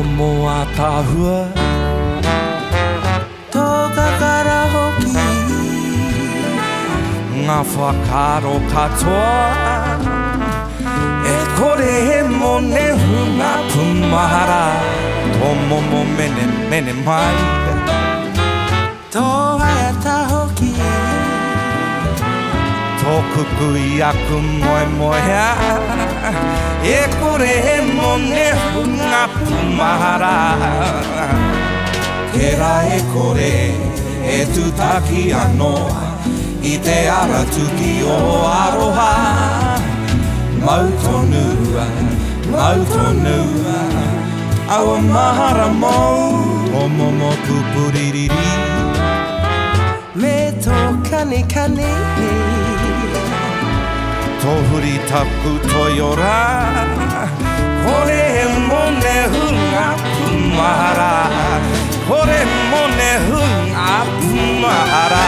mo atahua Toka karahoki Ngā whakaro katoa E kore he mone hunga pumahara Tomo mo mene mene mai Toa e tahoki Tōkuku i aku moe moea E kore he mone hunga pumahara Tērā e kore e tutaki anō I te ara tuki o aroha Mautonua, mautonua Aua mahara mou O momo pupuririri Me tō kane kane Tō huri taku toiora Kore he mone hunga pumahara Kore mone hunga pumahara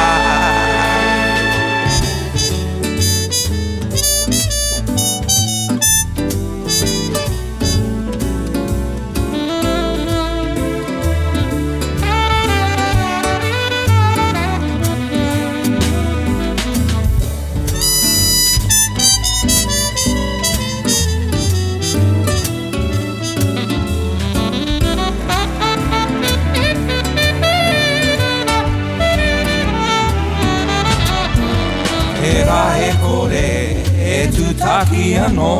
Tērā e kore e tutaki anō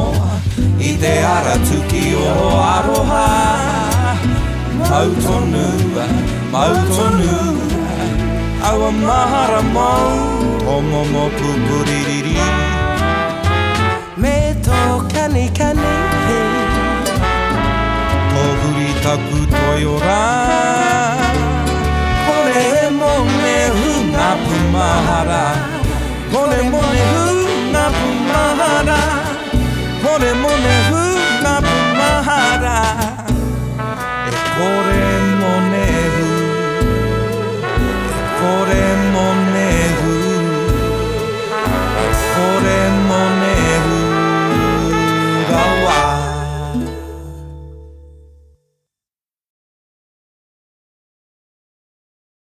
I te ara tuki o aroha Mautonua, mautonua Aua mahara mau O momo pupuririri Me tō kane kane Tō huri taku toiora Kore e mone hunga pumahara